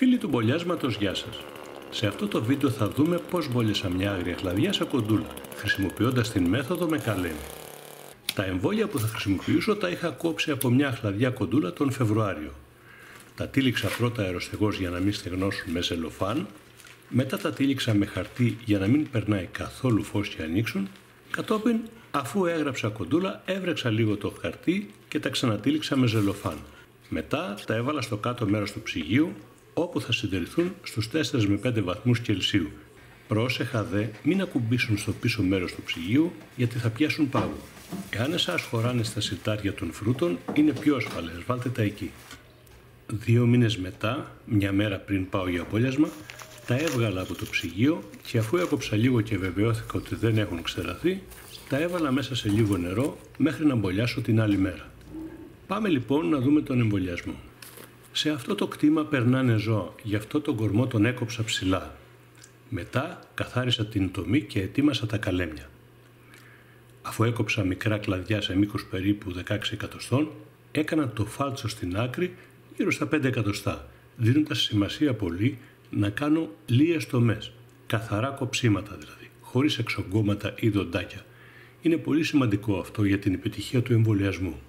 Φίλοι του μπολιάσματος, γεια σας. Σε αυτό το βίντεο θα δούμε πώς μπόλιασα μια άγρια χλαδιά σε κοντούλα, χρησιμοποιώντας την μέθοδο με καλέμι. Τα εμβόλια που θα χρησιμοποιήσω τα είχα κόψει από μια χλαδιά κοντούλα τον Φεβρουάριο. Τα τύλιξα πρώτα αεροστεγώς για να μην στεγνώσουν με σελοφάν, μετά τα τύλιξα με χαρτί για να μην περνάει καθόλου φως και ανοίξουν, κατόπιν αφού έγραψα κοντούλα έβρεξα λίγο το χαρτί και τα ξανατύλιξα με ζελοφάν. Μετά τα έβαλα στο κάτω μέρος του ψυγείου, όπου θα συντηρηθούν στους 4 με 5 βαθμούς Κελσίου. Πρόσεχα δε μην ακουμπήσουν στο πίσω μέρος του ψυγείου, γιατί θα πιάσουν πάγο. Εάν εσάς χωράνε στα σιτάρια των φρούτων, είναι πιο ασφαλές, βάλτε τα εκεί. 2 μήνες μετά, μια μέρα πριν πάω για μπόλιασμα, τα έβγαλα από το ψυγείο και αφού έκοψα λίγο και βεβαιώθηκα ότι δεν έχουν ξεραθεί, τα έβαλα μέσα σε λίγο νερό μέχρι να μπολιάσω την άλλη μέρα. Πάμε λοιπόν να δούμε τον εμβολιασμό. Σε αυτό το κτήμα περνάνε ζώα, γι' αυτό τον κορμό τον έκοψα ψηλά. Μετά καθάρισα την τομή και ετοίμασα τα καλέμια. Αφού έκοψα μικρά κλαδιά σε μήκος περίπου 16 εκατοστών, έκανα το φάλτσο στην άκρη γύρω στα 5 εκατοστά, δίνοντας σημασία πολύ να κάνω λίες τομές, καθαρά κοψίματα δηλαδή, χωρίς εξογκώματα ή δοντάκια. Είναι πολύ σημαντικό αυτό για την επιτυχία του εμβολιασμού.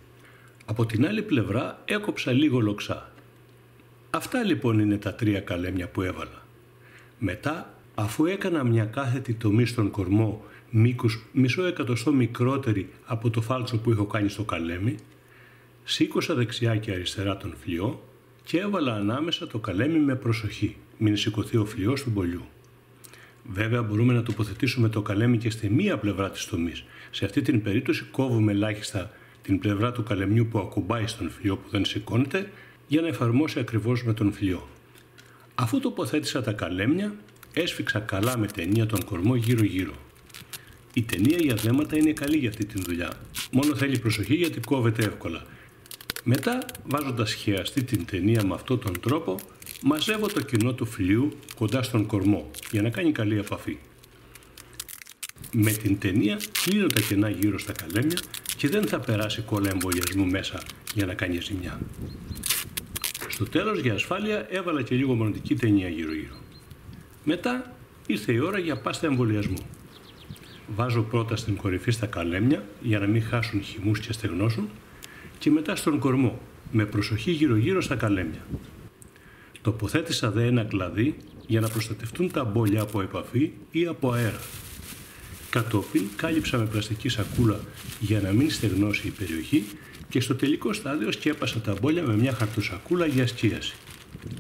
Από την άλλη πλευρά έκοψα λίγο λοξά. Αυτά λοιπόν είναι τα 3 καλέμια που έβαλα. Μετά, αφού έκανα μια κάθετη τομή στον κορμό μήκους μισό εκατοστό μικρότερη από το φάλτσο που έχω κάνει στο καλέμι, σήκωσα δεξιά και αριστερά τον φλοιό και έβαλα ανάμεσα το καλέμι με προσοχή, μην σηκωθεί ο φλοιός του μπολιού. Βέβαια μπορούμε να τοποθετήσουμε το καλέμι και στη μία πλευρά της τομής. Σε αυτή την περίπτωση κόβουμε ελάχιστα την πλευρά του καλεμιού που ακουμπάει στον φλοιό που δεν σηκώνεται για να εφαρμόσει ακριβώς με τον φλοιό. Αφού τοποθέτησα τα καλέμια, έσφιξα καλά με ταινία τον κορμό γύρω-γύρω. Η ταινία για δέματα είναι καλή για αυτή τη δουλειά, μόνο θέλει προσοχή γιατί κόβεται εύκολα. Μετά, βάζοντας χεαστή την ταινία με αυτόν τον τρόπο, μαζεύω το κοινό του φλοιού κοντά στον κορμό για να κάνει καλή επαφή. Με την ταινία κλείνω τα κενά γύρω στα καλέμια και δεν θα περάσει κόλλα εμβολιασμού μέσα για να κάνει ζημιά. Στο τέλος, για ασφάλεια, έβαλα και λίγο μονοτική ταινία γύρω-γύρω. Μετά ήρθε η ώρα για πάστα εμβολιασμού. Βάζω πρώτα στην κορυφή στα καλέμια για να μην χάσουν χυμούς και στεγνώσουν και μετά στον κορμό, με προσοχή γύρω-γύρω στα καλέμια. Τοποθέτησα δε ένα κλαδί για να προστατευτούν τα μπόλια από επαφή ή από αέρα. Κατόπιν κάλυψα με πλαστική σακούλα για να μην στεγνώσει η περιοχή και στο τελικό στάδιο σκέπασα τα μπόλια με μια χαρτοσακούλα για σκίαση.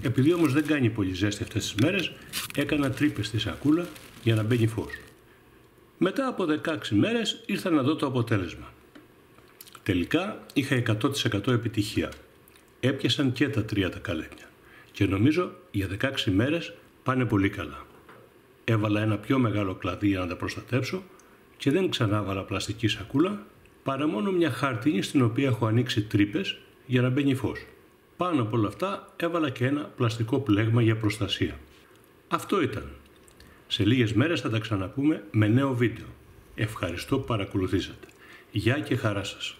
Επειδή όμως δεν κάνει πολύ ζέστη αυτές τις μέρες, έκανα τρύπες στη σακούλα για να μπαίνει φως. Μετά από 16 μέρες ήρθα να δω το αποτέλεσμα. Τελικά είχα 100% επιτυχία. Έπιασαν και τα 3 τα καλέμια και νομίζω για 16 μέρες πάνε πολύ καλά. Έβαλα ένα πιο μεγάλο κλαδί για να τα προστατέψω και δεν ξανά βάλα πλαστική σακούλα, παρά μόνο μια χαρτίνη στην οποία έχω ανοίξει τρύπες για να μπαίνει φως. Πάνω από όλα αυτά έβαλα και ένα πλαστικό πλέγμα για προστασία. Αυτό ήταν. Σε λίγες μέρες θα τα ξαναπούμε με νέο βίντεο. Ευχαριστώ που παρακολουθήσατε. Γεια και χαρά σας.